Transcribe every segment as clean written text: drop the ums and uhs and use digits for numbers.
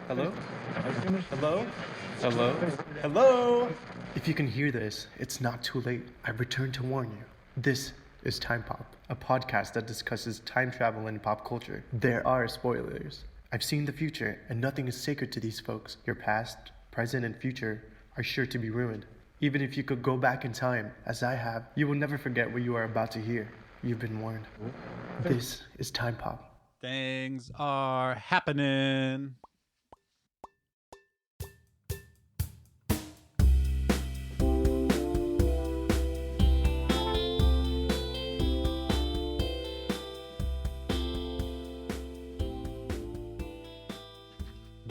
Hello? Hello? Hello? Hello? If you can hear this, it's not too late. I've returned to warn you. This is Time Pop, a podcast that discusses time travel and pop culture. There are spoilers. I've seen the future, and nothing is sacred to these folks. Your past, present, and future are sure to be ruined. Even if you could go back in time, as I have, you will never forget what you are about to hear. You've been warned. This is Time Pop. Things are happening.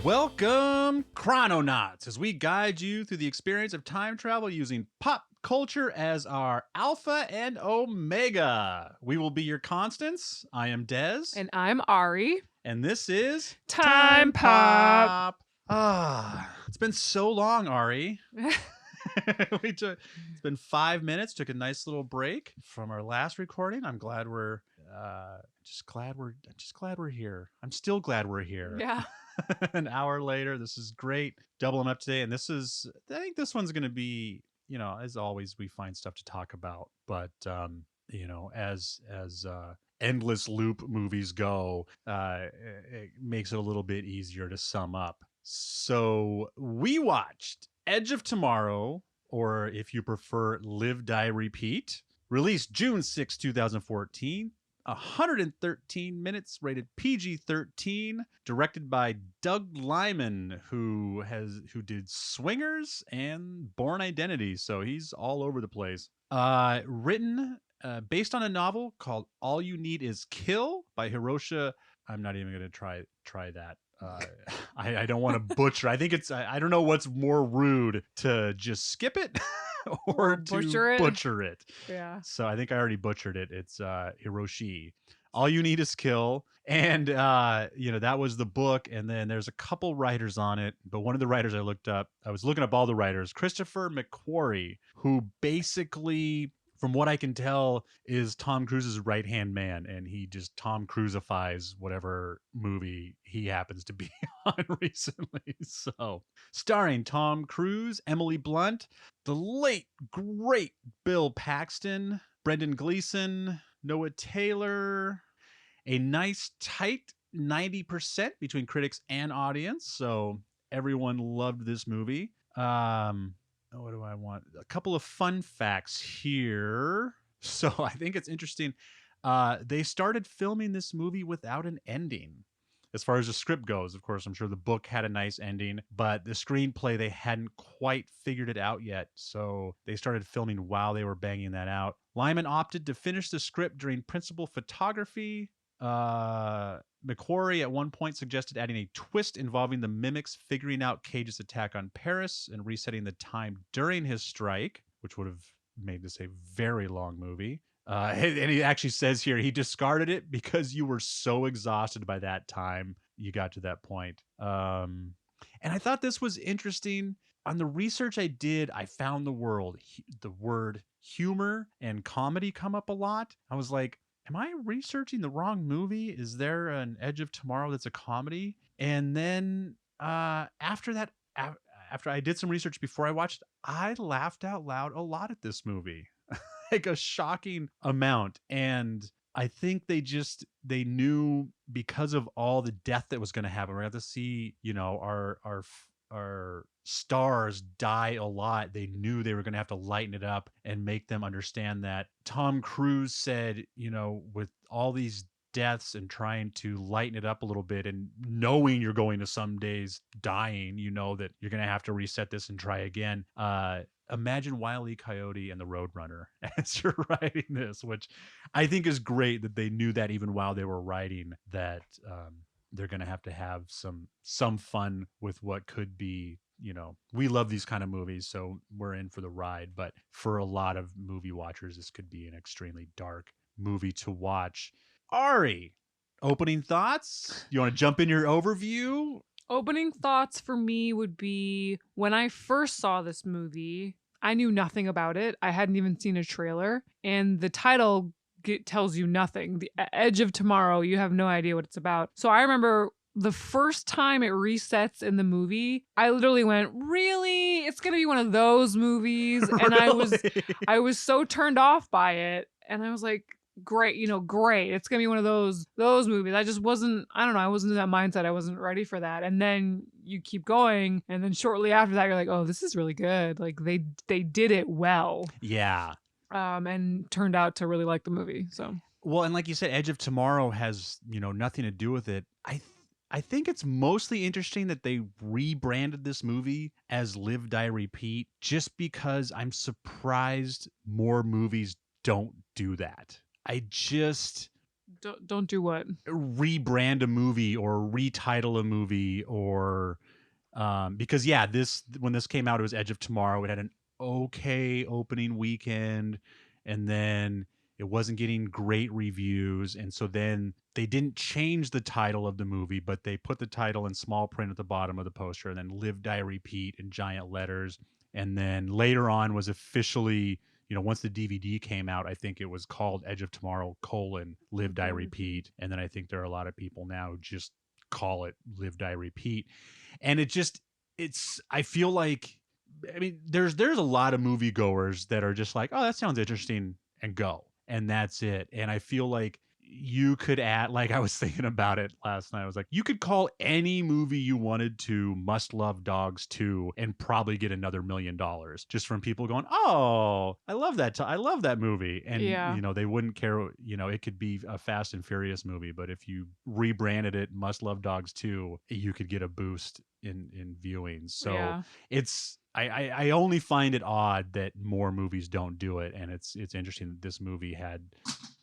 Welcome, Chrononauts, as we guide you through the experience of time travel using pop culture as our alpha and omega. We will be your constants. I am Dez. And I'm Ari. And this is Time Pop. It's been so long, Ari. It's been 5 minutes. Took a nice little break from our last recording. I'm glad we're just glad we're here. I'm still glad we're here. Yeah. An hour later, this is great. Doubling up today, and I think this one's going to be, as always, we find stuff to talk about. But as endless loop movies go, it makes it a little bit easier to sum up. So we watched Edge of Tomorrow, or if you prefer, Live, Die, Repeat, released June 6, 2014. 113 minutes, rated PG-13, directed by Doug Liman, who did Swingers and Born Identity, so he's all over the place. Written based on a novel called All You Need Is Kill by Hiroshi. I'm not even going to try that. I don't want to butcher. I think I don't know what's more rude, to just skip it or to butcher it. Yeah. So I think I already butchered it. It's Hiroshi. All You Need Is Kill. And, that was the book. And then there's a couple writers on it. But one of the writers I was looking up all the writers, Christopher McQuarrie, who basically, from what I can tell, is Tom Cruise's right-hand man, and he just Tom Cruisifies whatever movie he happens to be on recently. So, starring Tom Cruise, Emily Blunt, the late, great Bill Paxton, Brendan Gleeson, Noah Taylor, a nice, tight 90% between critics and audience. So, everyone loved this movie. What do I want? A couple of fun facts here. So I think it's interesting. They started filming this movie without an ending. As far as the script goes, of course, I'm sure the book had a nice ending, but the screenplay, they hadn't quite figured it out yet. So they started filming while they were banging that out. Lyman opted to finish the script during principal photography. McQuarrie at one point suggested adding a twist involving the mimics figuring out Cage's attack on Paris and resetting the time during his strike, which would have made this a very long movie. And he actually says here he discarded it because you were so exhausted by that time you got to that point. And I thought this was interesting. On the research I did, I found the word humor and comedy come up a lot. I was like, am I researching the wrong movie? Is there an Edge of Tomorrow that's a comedy? And then after that, after I did some research before I watched, I laughed out loud a lot at this movie, like a shocking amount. And I think they knew, because of all the death that was going to happen, we're going to have to see, our stars die a lot. They knew they were going to have to lighten it up and make them understand that. Tom Cruise said, with all these deaths and trying to lighten it up a little bit, and knowing you're going to some days dying, that you're going to have to reset this and try again. Imagine Wile E. Coyote and the Roadrunner as you're writing this, which I think is great that they knew that even while they were writing that, they're going to have some fun with what could be, we love these kind of movies, so we're in for the ride. But for a lot of movie watchers, this could be an extremely dark movie to watch. Ari, opening thoughts? You want to jump in your overview? Opening thoughts for me would be, when I first saw this movie, I knew nothing about it. I hadn't even seen a trailer. And the title tells you nothing. The Edge of Tomorrow, you have no idea what it's about. So I remember the first time it resets in the movie, I literally went, really? It's gonna be one of those movies. And Really? I was so turned off by it. And I was like, great, great. It's gonna be one of those movies. I just wasn't, I don't know, I wasn't in that mindset. I wasn't ready for that. And then you keep going, and then shortly after that, you're like, oh, this is really good. Like they did it well. Yeah. And turned out to really like the movie. So Well, and like you said, Edge of Tomorrow has, nothing to do with it. I think it's mostly interesting that they rebranded this movie as Live, Die, Repeat, just because I'm surprised more movies don't do that. I just don't do what? rebrand a movie or retitle a movie or because when this came out, it was Edge of Tomorrow. It had an okay opening weekend, and then it wasn't getting great reviews, and so then they didn't change the title of the movie, but they put the title in small print at the bottom of the poster, and then Live, Die, Repeat in giant letters. And then later on was officially, once the DVD came out, I think it was called Edge of Tomorrow: Live, Die, Repeat. And then I think there are a lot of people now who just call it Live, Die, Repeat. And I feel like, I mean, there's a lot of moviegoers that are just like, oh, that sounds interesting, and go. And that's it. And I feel like you could add, like I was thinking about it last night. I was like, you could call any movie you wanted to Must Love Dogs 2 and probably get another $1 million just from people going, oh, I love that. I love that movie. And, they wouldn't care, it could be a Fast and Furious movie, but if you rebranded it Must Love Dogs 2, you could get a boost in viewings. So I only find it odd that more movies don't do it, and it's interesting that this movie had,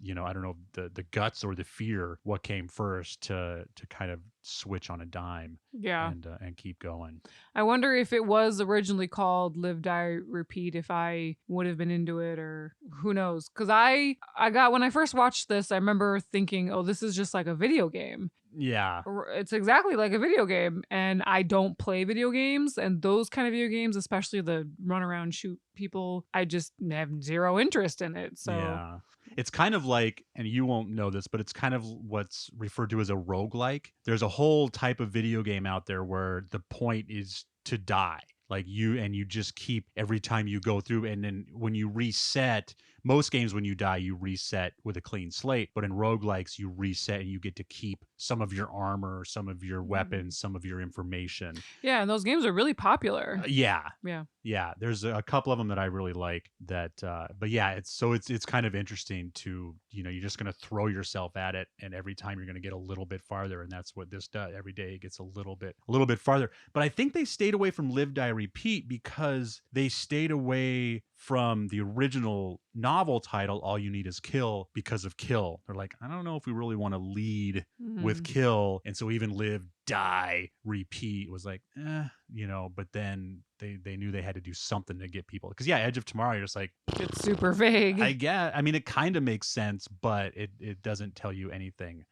I don't know, the guts or the fear, what came first to kind of switch on a dime, and keep going. I wonder if it was originally called Live, Die, Repeat, if I would have been into it, or who knows? Because I got, when I first watched this, I remember thinking, oh, this is just like a video game. Yeah. It's exactly like a video game, and I don't play video games, and those kind of video games, especially the run around shoot people, I just have zero interest in it. So yeah, it's kind of like, and you won't know this, but it's kind of what's referred to as a roguelike. There's a whole type of video game out there where the point is to die. Like you just keep, every time you go through, and then when you reset, most games when you die, you reset with a clean slate. But in roguelikes, you reset and you get to keep some of your armor, some of your weapons, some of your information. Yeah, and those games are really popular. Yeah. There's a couple of them that I really like that, but yeah, it's kind of interesting to, you're just going to throw yourself at it, and every time you're going to get a little bit farther. And that's what this does. Every day it gets a little bit farther. But I think they stayed away from Live, Die, Repeat because they stayed away from the original novel title, All You Need Is Kill, because of Kill. They're like, I don't know if we really want to lead with Kill. And so even Live, Die, Repeat was like, but then they knew they had to do something to get people. Because Edge of Tomorrow, you're just like, it's super vague. I guess. I mean, it kind of makes sense, but it doesn't tell you anything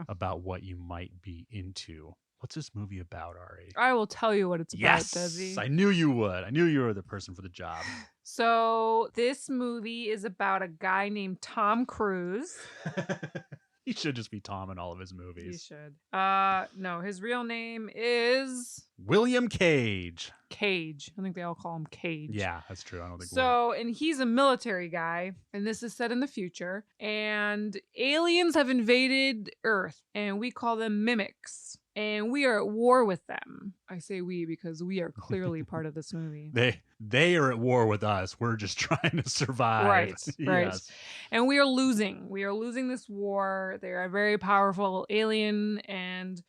about what you might be into. What's this movie about, Ari? I will tell you what it's about, Desi. Yes, I knew you would. I knew you were the person for the job. So this movie is about a guy named Tom Cruise. He should just be Tom in all of his movies. He should. No, his real name is William Cage. Cage. I think they all call him Cage. Yeah, that's true. I don't think so. And he's a military guy, and this is set in the future. And aliens have invaded Earth, and we call them mimics. And we are at war with them. I say we because we are clearly part of this movie. They are at war with us. We're just trying to survive. Right. Yes. And we are losing. We are losing this war. They are a very powerful alien. And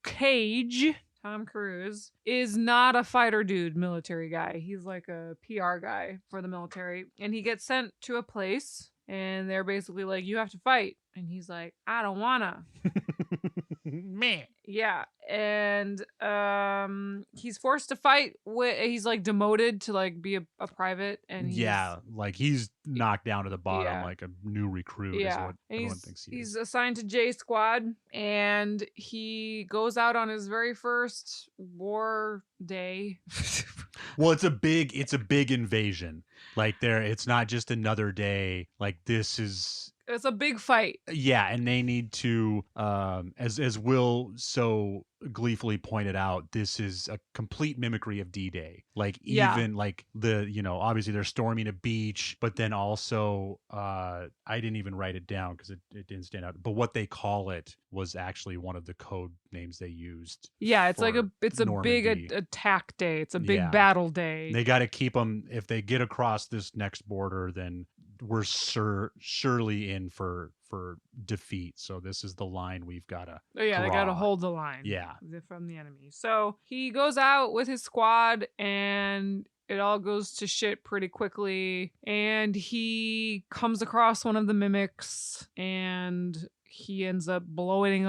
Cage, Tom Cruise, is not a fighter dude, military guy. He's like a PR guy for the military. And he gets sent to a place, and they're basically like, you have to fight. And he's like, I don't wanna. Man. Yeah. And he's forced to fight. He's like demoted to like be a private. And like he's knocked down to the bottom, like a new recruit is what everyone thinks he is. He's assigned to J Squad, and he goes out on his very first war day. Well, it's a big invasion. Like it's not just another day. Like this is It's a big fight. Yeah, and they need to, as Will so gleefully pointed out, this is a complete mimicry of D-Day. Like Yeah. even like the, obviously they're storming a beach, but then also, I didn't even write it down because it didn't stand out. But what they call it was actually one of the code names they used. Yeah, it's like for it's a big Normandy. attack day. It's a big Yeah. battle day. They got to keep them. If they get across this next border, then we're surely in for defeat. So this is the line we've got to. Oh yeah, they got to hold the line. Yeah. From the enemy. So he goes out with his squad, and it all goes to shit pretty quickly. And he comes across one of the mimics, and he ends up blowing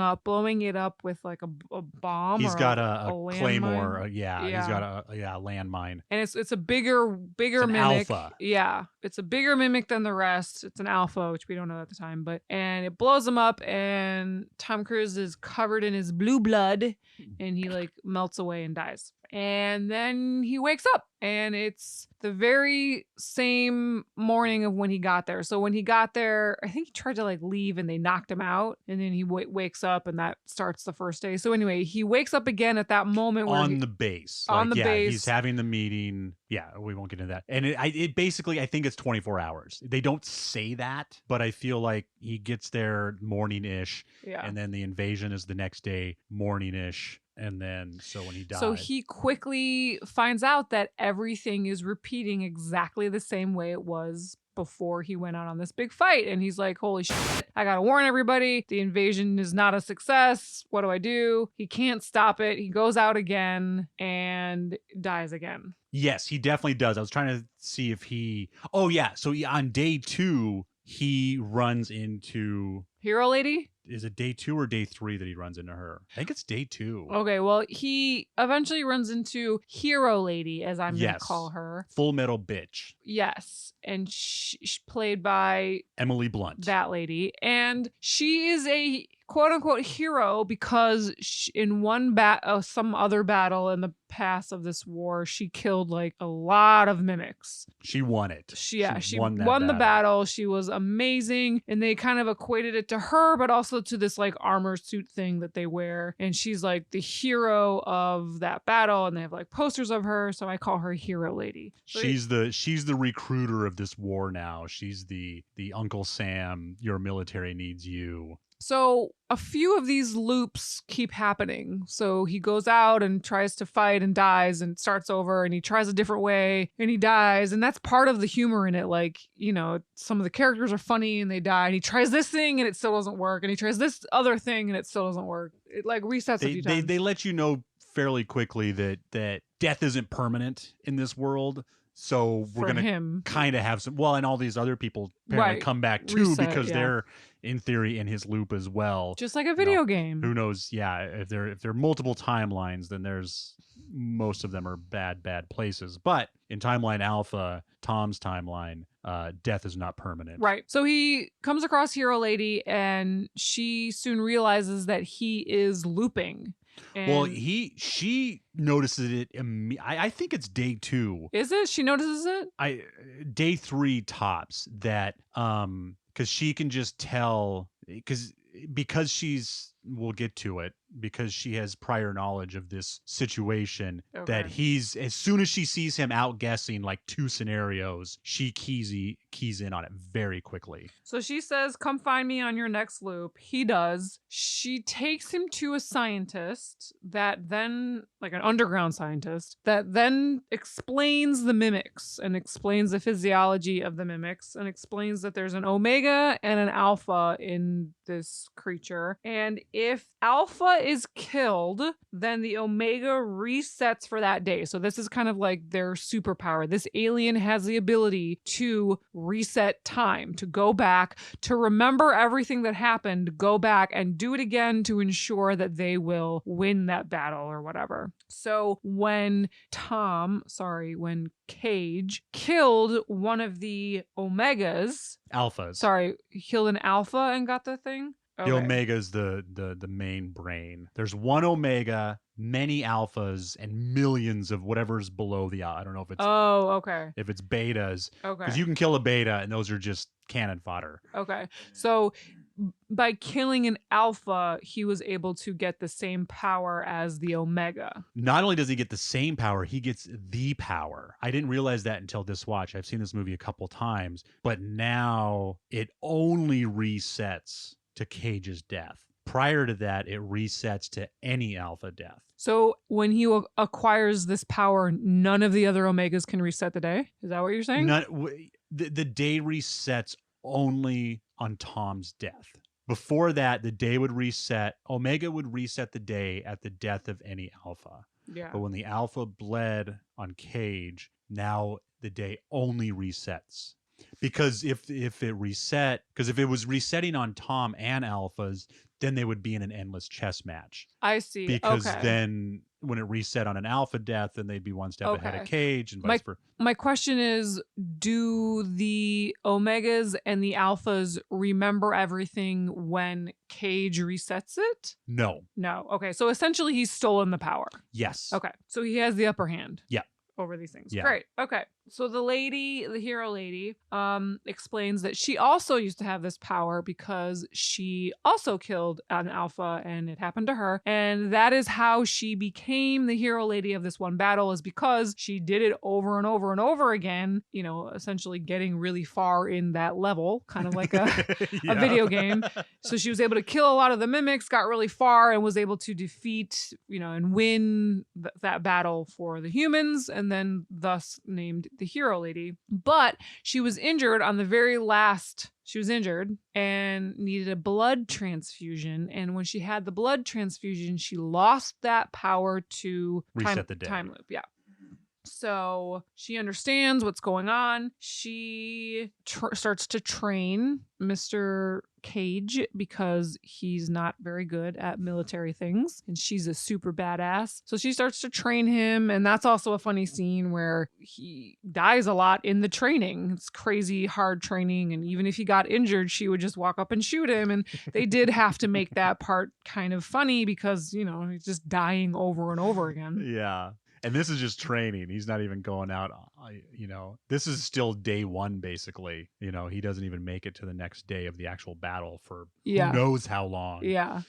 it up with like a bomb. He's or got a claymore. landmine. He's got a landmine. And it's a bigger It's an mimic. alpha. Yeah, it's a bigger mimic than the rest. It's an alpha, which we don't know at the time, and it blows him up, and Tom Cruise is covered in his blue blood, and he like melts away and dies. And then he wakes up, and it's the very same morning of when he got there. So when he got there, I think he tried to like leave, and they knocked him out, and then he wakes up, and that starts the first day. So anyway, he wakes up again at that moment On the base. base. He's having the meeting. Yeah, we won't get into that. And it basically, I think it's 24 hours. They don't say that, but I feel like he gets there morning-ish, and then the invasion is the next day morning-ish. And then, so when he dies. So he quickly finds out that everything is repeating exactly the same way it was before he went out on this big fight. And he's like, holy shit, I gotta warn everybody. The invasion is not a success. What do I do? He can't stop it. He goes out again and dies again. Yes, he definitely does. I was trying to see if he... Oh, yeah. So on day 2, he runs into... Hero Lady? Is it day 2 or day 3 that he runs into her? I think it's day 2. Okay, well, he eventually runs into Hero Lady, as I'm going to call her. Full Metal Bitch. Yes, and she's played by Emily Blunt. That lady. And she is a quote-unquote hero because in some other battle in the past of this war, she killed like a lot of mimics. She won it. She won the battle. She was amazing, and they kind of equated it to her, but also to this like armor suit thing that they wear, and she's like the hero of that battle, and they have like posters of her, so I call her Hero Lady. So she's the recruiter of this war now. She's the Uncle Sam, your military needs you. So a few of these loops keep happening. So he goes out and tries to fight and dies and starts over, and he tries a different way and he dies. And that's part of the humor in it. Like, some of the characters are funny and they die, and he tries this thing and it still doesn't work. And he tries this other thing and it still doesn't work. It like resets a few times. They let you know fairly quickly that death isn't permanent in this world. So we're going to kind of have some, and all these other people apparently come back too, because they're in theory in his loop as well. Just like a video game. Who knows? Yeah. If there are multiple timelines, then most of them are bad places. But in timeline alpha, Tom's timeline, death is not permanent. Right. So he comes across Hero Lady, and she soon realizes that he is looping. Well, she notices it. I think it's day 2. Is it? She notices it? Day 3 tops that, because she can just tell, because we'll get to it, because she has prior knowledge of this situation, that he's, as soon as she sees him outguessing like 2 scenarios, she keys in on it very quickly. So she says, come find me on your next loop. He does. She takes him to a scientist that then, like an underground scientist, that then explains the mimics and explains the physiology of the mimics and explains that there's an omega and an alpha in this creature. And if alpha is killed, then the omega resets for that day. So this is kind of like their superpower. This alien has the ability to reset time, to go back, to remember everything that happened, go back and do it again to ensure that they will win that battle or whatever. So when Cage killed one of the omegas, alphas. Sorry, he killed an alpha and got the thing? The Okay. Omega is the main brain. There's one Omega, many alphas, and millions of whatever's below the. I don't know if it's Oh, okay. betas, Okay. because you can kill a beta, and those are just cannon fodder. Okay. So by killing an alpha, he was able to get the same power as the Omega. Not only does he get the same power, he gets the power. I didn't realize that until this watch. I've seen this movie a couple times, but now it only resets to Cage's death. Prior to that, it resets to any alpha death. So when he acquires this power, none of the other Omegas can reset the day? Is that what you're saying? The day resets only on Tom's death. Before that, the day would reset. Omega would reset the day at the death of any alpha. Yeah. But when the alpha bled on Cage, now the day only resets. Because if it was resetting on Tom and alphas, then they would be in an endless chess match. I see. Because okay. then when it reset on an alpha death, then they'd be one step ahead of Cage and vice versa. My question is, do the Omegas and the Alphas remember everything when Cage resets it? No. No. Okay. So essentially he's stolen the power. Yes. Okay. So he has the upper hand. Yeah. Over these things. Yeah. Great. Okay. So the hero lady, explains that she also used to have this power because she also killed an alpha and it happened to her. And that is how she became the hero lady of this one battle, is because she did it over and over and over again, you know, essentially getting really far in that level, kind of like a video game. So she was able to kill a lot of the mimics, got really far, and was able to defeat, you know, and win that battle for the humans, and then thus named the hero lady. But she was injured on the very last. She was injured and needed a blood transfusion. And when she had the blood transfusion, she lost that power to reset the day. Time loop. Yeah. So she understands what's going on. She starts to train Mr. Cage because he's not very good at military things, and she's a super badass. So she starts to train him, and that's also a funny scene where he dies a lot in the training. It's crazy hard training, and even if he got injured, she would just walk up and shoot him, and they did have to make that part kind of funny because, you know, he's just dying over and over again. Yeah. And this is just training. He's not even going out, you know, this is still day one, basically. You know, he doesn't even make it to the next day of the actual battle for who knows how long. Yeah.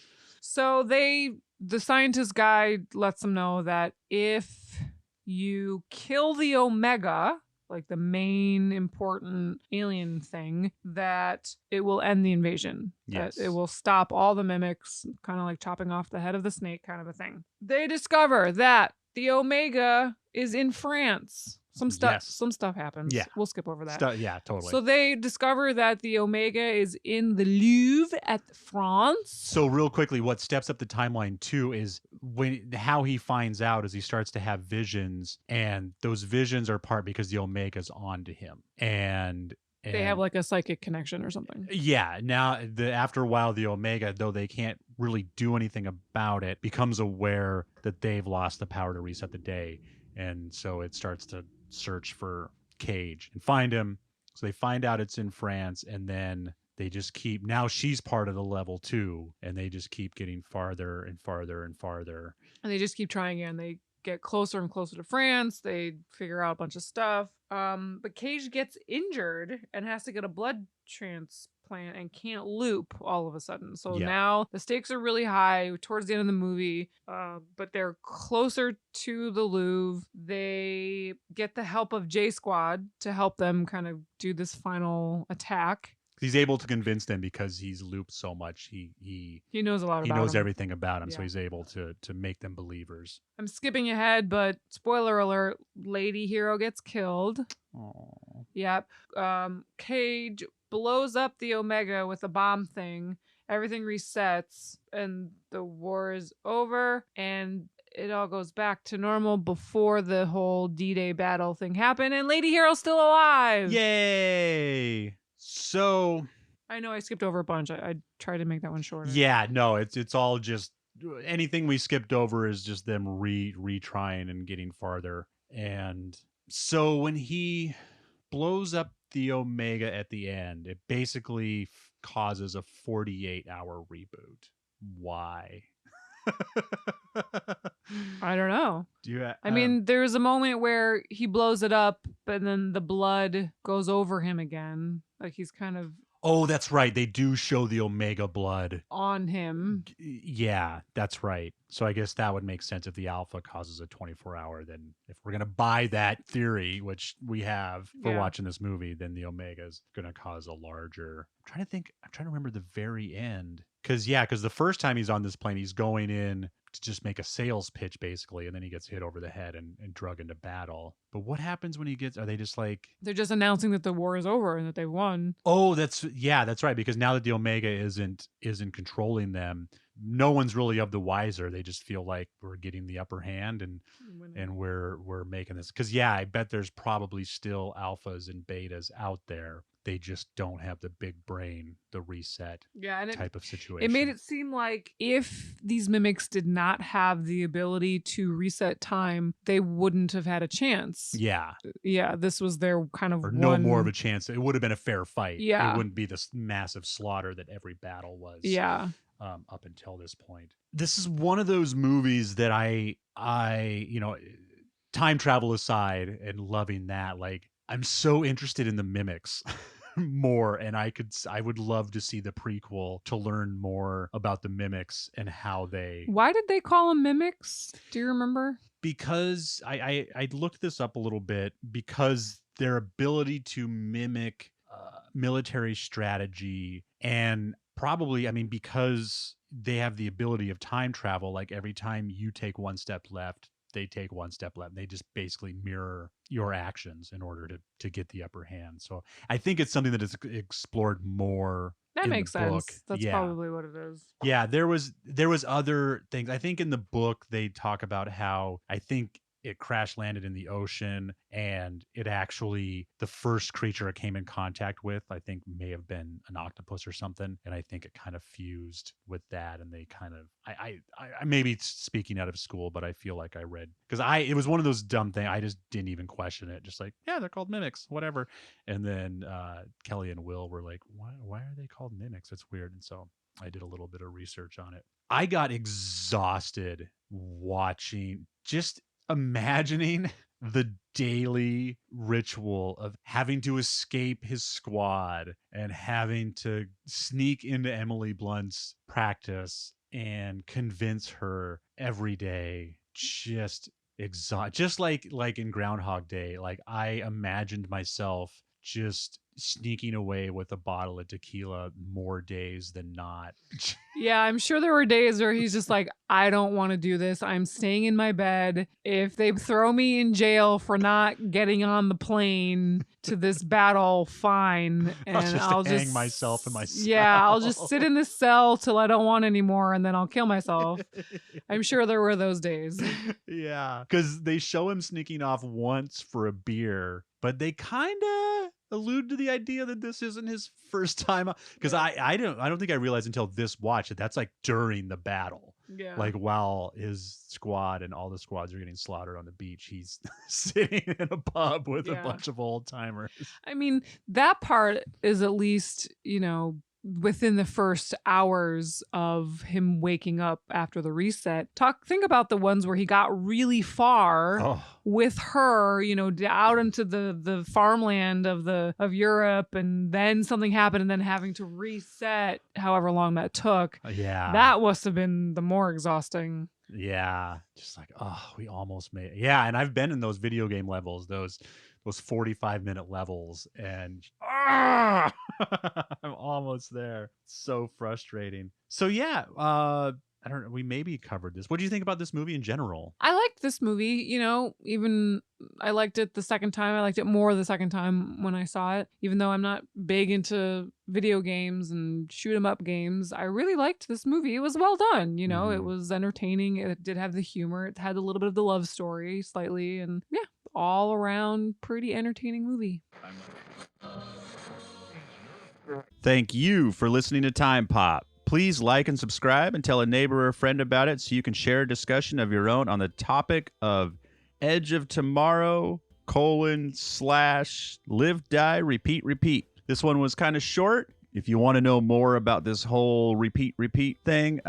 So the scientist guy lets them know that if you kill the Omega, like the main important alien thing, that it will end the invasion. Yes. That it will stop all the mimics, kind of like chopping off the head of the snake kind of a thing. They discover that the Omega is in France. Some stuff happens. Yeah. We'll skip over that. Yeah, totally. So they discover that the Omega is in the Louvre at France. So real quickly, what steps up the timeline too is how he finds out is he starts to have visions, and those visions are part because the Omega's onto him. And they have like a psychic connection or something. Yeah. Now, after a while, the Omega, though they can't really do anything about it, becomes aware that they've lost the power to reset the day. And so it starts to search for Cage and find him. So they find out it's in France, and then they just keep, now she's part of the level too, and they just keep getting farther and farther and farther. And they just keep trying again. They get closer and closer to France. They figure out a bunch of stuff. But Cage gets injured and has to get a blood transplant and can't loop all of a sudden. So now the stakes are really high towards the end of the movie. But they're closer to the Louvre. They get the help of J Squad to help them kind of do this final attack. He's able to convince them because he's looped so much. He knows a lot about him. He knows everything about him, so he's able to make them believers. I'm skipping ahead, but spoiler alert, Lady Hero gets killed. Aww. Yep. Cage blows up the Omega with a bomb thing. Everything resets, and the war is over, and it all goes back to normal before the whole D-Day battle thing happened, and Lady Hero's still alive. Yay! So I know I skipped over a bunch. I tried to make that one shorter. Yeah, no, it's all just anything we skipped over is just them retrying and getting farther. And so when he blows up the Omega at the end, it basically causes a 48-hour reboot. Why? I don't know. Do you? I mean, there's a moment where he blows it up, but then the blood goes over him again. Like he's kind of oh, that's right. They do show the Omega blood. on him. Yeah, that's right. So I guess that would make sense if the Alpha causes a 24-hour. Then if we're going to buy that theory, which we have for Yeah. watching this movie, then the Omega is going to cause a larger. I'm trying to think. I'm trying to remember the very end. Because the first time he's on this plane, he's going in to just make a sales pitch, basically, and then he gets hit over the head and drug into battle. But what happens when he gets? Are they just like? They're just announcing that the war is over and that they've won. Oh, that's right. Because now that the Omega isn't controlling them, no one's really of the wiser. They just feel like we're getting the upper hand and we're making this. Because I bet there's probably still alphas and betas out there. They just don't have the big brain, the reset type of situation. It made it seem like if these mimics did not have the ability to reset time, they wouldn't have had a chance. Yeah. Yeah, this was their kind of no more of a chance. It would have been a fair fight. Yeah. It wouldn't be this massive slaughter that every battle was. Yeah. Up until this point. This is one of those movies that I time travel aside and loving that, like I'm so interested in the mimics more, and I would love to see the prequel to learn more about the mimics and how they. Why did they call them mimics? Do you remember? Because I looked this up a little bit, because their ability to mimic military strategy, and probably, I mean, because they have the ability of time travel, like every time you take one step left, they take one step left. They just basically mirror your actions in order to get the upper hand. So I think it's something that is explored more. That makes sense. Book. That's probably what it is. Yeah, there was other things. I think in the book they talk about how I think it crash landed in the ocean, and it actually, the first creature it came in contact with, I think may have been an octopus or something, and I think it kind of fused with that, and they kind of I may be speaking out of school, but I feel like I read, because it was one of those dumb things, I just didn't even question it, just like, yeah, they're called mimics, whatever. And then Kelly and Will were like, why are they called mimics? It's weird. And so I did a little bit of research on it. I got exhausted watching, just imagining the daily ritual of having to escape his squad and having to sneak into Emily Blunt's practice and convince her every day. Just just like in Groundhog Day, like I imagined myself just sneaking away with a bottle of tequila more days than not. Yeah, I'm sure there were days where he's just like, I don't want to do this. I'm staying in my bed. If they throw me in jail for not getting on the plane to this battle, fine. And I'll just hang myself in my cell. Yeah, I'll just sit in this cell till I don't want anymore, and then I'll kill myself. I'm sure there were those days. Yeah, because they show him sneaking off once for a beer, but they kind of allude to the idea that this isn't his first time, because I don't think I realized until this watch that that's like during the battle. Yeah, like while his squad and all the squads are getting slaughtered on the beach, he's sitting in a pub with a bunch of old timers. I mean, that part is at least, within the first hours of him waking up after the reset. Think about the ones where he got really far with her, out into the farmland of Europe, and then something happened, and then having to reset however long that took. Yeah. That must have been the more exhausting. Yeah. Just like, we almost made it. Yeah, and I've been in those video game levels, those 45-minute levels, and I'm almost there. So frustrating. So yeah, I don't know, we maybe covered this. What do you think about this movie in general? I liked this movie, even I liked it the second time. I liked it more the second time when I saw it. Even though I'm not big into video games and shoot 'em up games, I really liked this movie. It was well done, It was entertaining. It did have the humor. It had a little bit of the love story slightly, and yeah, all around pretty entertaining movie. Thank you for listening to Time Pop. Please like and subscribe, and tell a neighbor or friend about it so you can share a discussion of your own on the topic of Edge of Tomorrow, / live, die, repeat. This one was kind of short, If you want to know more about this whole repeat thing,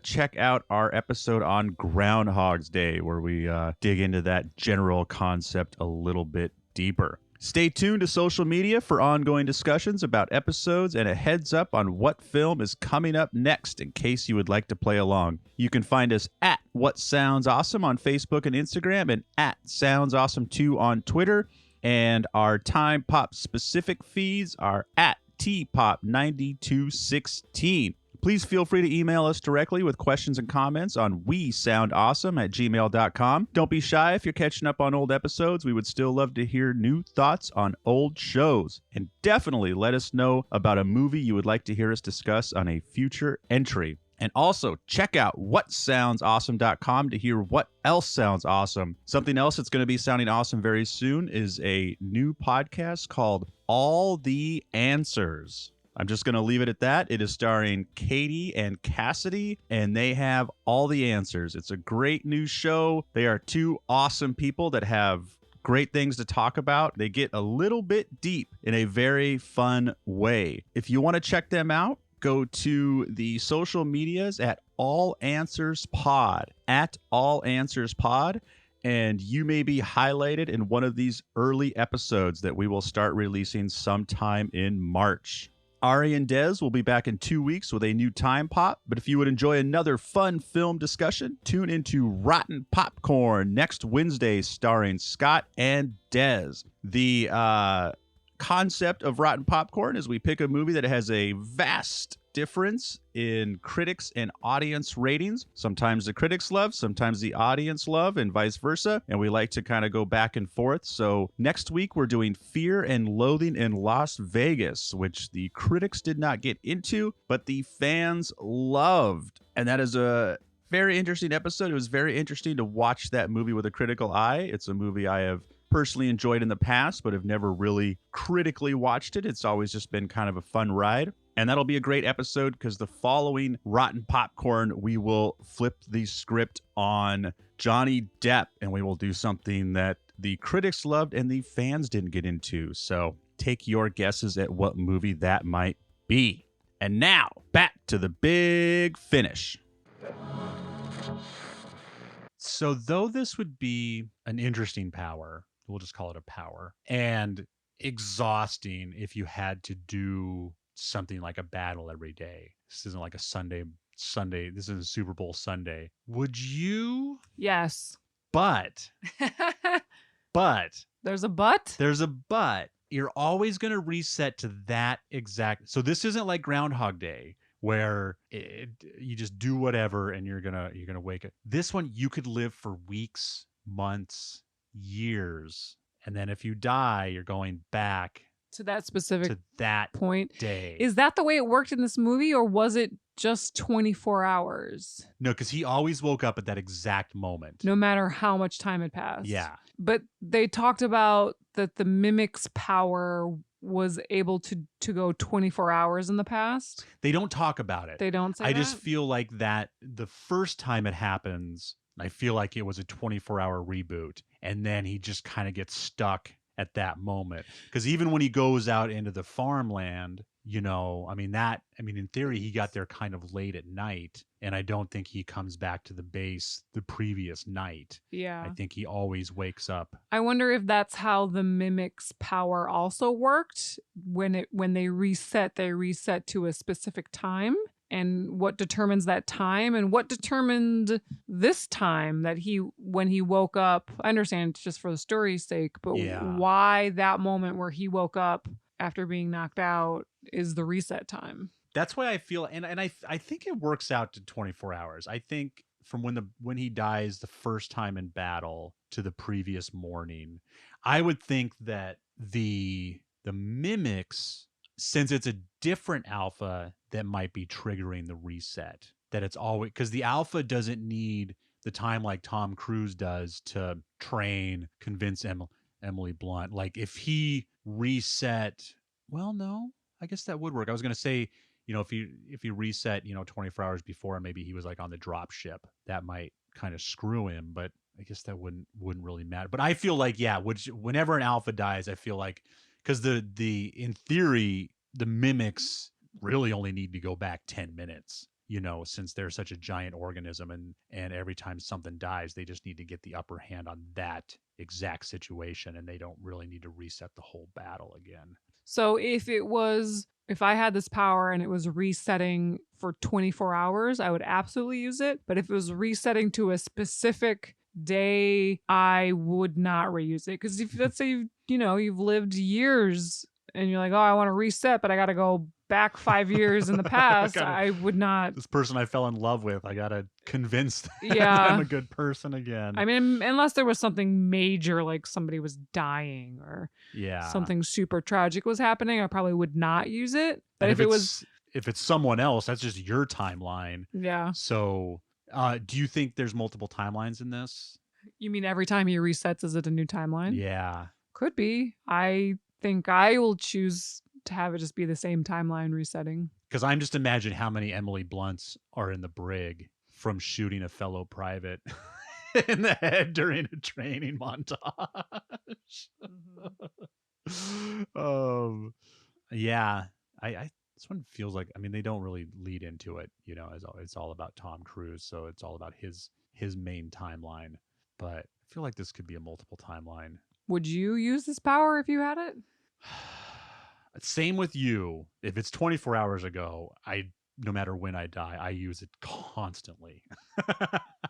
check out our episode on Groundhog's Day, where we dig into that general concept a little bit deeper. Stay tuned to social media for ongoing discussions about episodes and a heads up on what film is coming up next in case you would like to play along. You can find us at What Sounds Awesome on Facebook and Instagram and at Sounds Awesome 2 on Twitter. And our Time Pop specific feeds are at tpop9216. Please feel free to email us directly with questions and comments on wesoundawesome@gmail.com. Don't be shy if you're catching up on old episodes. We would still love to hear new thoughts on old shows. And definitely let us know about a movie you would like to hear us discuss on a future entry. And also check out whatsoundsawesome.com to hear what else sounds awesome. Something else that's going to be sounding awesome very soon is a new podcast called All the Answers. I'm just going to leave it at that. It is starring Katie and Cassidy, and they have all the answers. It's a great new show. They are two awesome people that have great things to talk about. They get a little bit deep in a very fun way. If you want to check them out, go to the social medias at All Answers Pod, at All Answers Pod, and you may be highlighted in one of these early episodes that we will start releasing sometime in March. Ari and Des will be back in 2 weeks with a new Time Pop, but if you would enjoy another fun film discussion, tune into Rotten Popcorn next Wednesday starring Scott and Des. The concept of Rotten Popcorn is we pick a movie that has a vast difference in critics and audience ratings. Sometimes the critics love, sometimes the audience love, and vice versa. And we like to kind of go back and forth. So next week, we're doing Fear and Loathing in Las Vegas, which the critics did not get into, but the fans loved. And that is a very interesting episode. It was very interesting to watch that movie with a critical eye. It's a movie I have personally enjoyed in the past, but have never really critically watched it. It's always just been kind of a fun ride. And that'll be a great episode because the following Rotten Popcorn, we will flip the script on Johnny Depp, and we will do something that the critics loved and the fans didn't get into. So take your guesses at what movie that might be. And now, back to the big finish. So though this would be an interesting power, we'll just call it a power, and exhausting if you had to do something like a battle every day. This isn't like a Sunday. This is a Super Bowl Sunday. Would you? Yes. But There's a but? there's a but. You're always going to reset to that exact. So this isn't like Groundhog Day where you just do whatever and you're gonna wake up. This one you could live for weeks, months, years, and then if you die, you're going back To that specific to that point. day. Is that the way it worked in this movie, or was it just 24 hours? No, because he always woke up at that exact moment. No matter how much time had passed. Yeah. But they talked about that the mimic's power was able to go 24 hours in the past. They don't talk about it. They don't say I that? just feel like that the first time it happens, I feel like it was a 24-hour reboot. And then he just kind of gets stuck at that moment. Because even when he goes out into the farmland, in theory, he got there kind of late at night. And I don't think he comes back to the base the previous night. Yeah. I think he always wakes up. I wonder if that's how the mimic's power also worked. When they reset to a specific time. And what determines that time, and what determined this time that when he woke up. I understand it's just for the story's sake, but why that moment where he woke up after being knocked out is the reset time. That's why I feel, and I think it works out to 24 hours. I think from when he dies the first time in battle to the previous morning, I would think that the mimics, since it's a different alpha that might be triggering the reset, that it's always, because the alpha doesn't need the time like Tom Cruise does to train, convince Emily Blunt. Like if he reset, well, no, I guess that would work. I was going to say, if he reset, 24 hours before, and maybe he was like on the drop ship, that might kind of screw him, but I guess that wouldn't really matter. But I feel like, whenever an alpha dies, I feel like, because in theory, the mimics really only need to go back 10 minutes, since they're such a giant organism, and every time something dies, they just need to get the upper hand on that exact situation, and they don't really need to reset the whole battle again. So if I had this power and it was resetting for 24 hours, I would absolutely use it. But if it was resetting to a specific day, I would not reuse it. Because if let's say you've lived years and you're like, oh, I want to reset, but I got to go back 5 years in the past, I would not. This person I fell in love with, I gotta convince them Yeah. I'm a good person again. I mean, unless there was something major, like somebody was dying or Yeah. something super tragic was happening, I probably would not use it. But if it's someone else, that's just your timeline. Yeah. So, do you think there's multiple timelines in this? You mean every time he resets, is it a new timeline? Yeah. Could be. I think I will choose to have it just be the same timeline resetting. Because I'm just imagining how many Emily Blunts are in the brig from shooting a fellow private in the head during a training montage. Yeah. This one feels like, they don't really lead into it, it's all about Tom Cruise, so it's all about his main timeline. But I feel like this could be a multiple timeline. Would you use this power if you had it? Same with you. If it's 24 hours ago, no matter when I die, I use it constantly.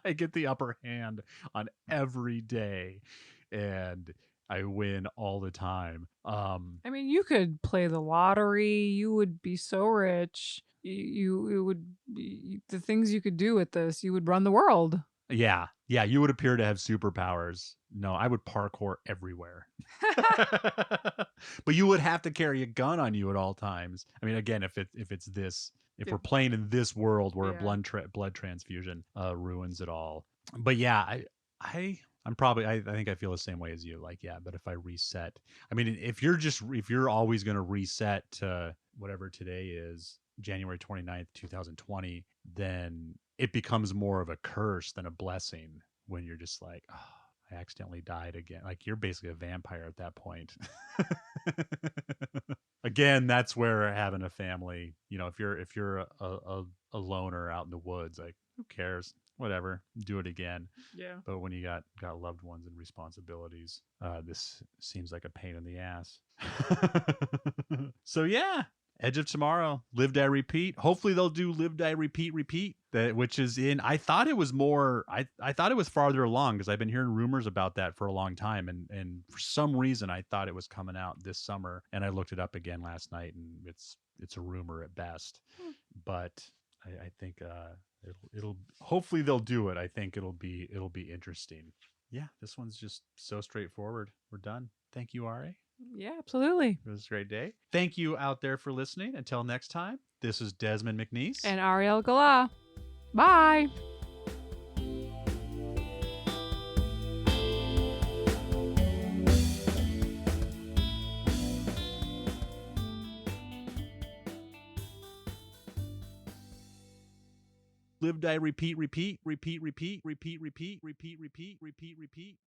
I get the upper hand on every day, and I win all the time. I mean, you could play the lottery. You would be so rich. You would the things you could do with this. You would run the world. Yeah, you would appear to have superpowers. No, I would parkour everywhere. But you would have to carry a gun on you at all times. I mean, again, if we're playing in this world where a blood transfusion ruins it all. But yeah, I think I feel the same way as you. Like, yeah, but if I reset, I mean, if you're always going to reset to whatever today is, January 29th, 2020, then it becomes more of a curse than a blessing when you're just like, oh, I accidentally died again. Like, you're basically a vampire at that point. Again, that's where having a family, if you're a loner out in the woods, like, who cares? Whatever, do it again. Yeah. But when you got loved ones and responsibilities, this seems like a pain in the ass. So yeah, Edge of Tomorrow, Live Die Repeat. Hopefully they'll do Live Die Repeat, which is in. I thought it was more. I thought it was farther along because I've been hearing rumors about that for a long time, and for some reason I thought it was coming out this summer, and I looked it up again last night, and it's a rumor at best. But I think it'll hopefully they'll do it. I think it'll be interesting. Yeah, this one's just so straightforward. We're done. Thank you, Ari. Yeah, absolutely. It was a great day. Thank you out there for listening. Until next time, this is Desmond McNeese. And Ariel Gala. Bye. Live, die, repeat, repeat, repeat, repeat, repeat, repeat, repeat, repeat, repeat, repeat.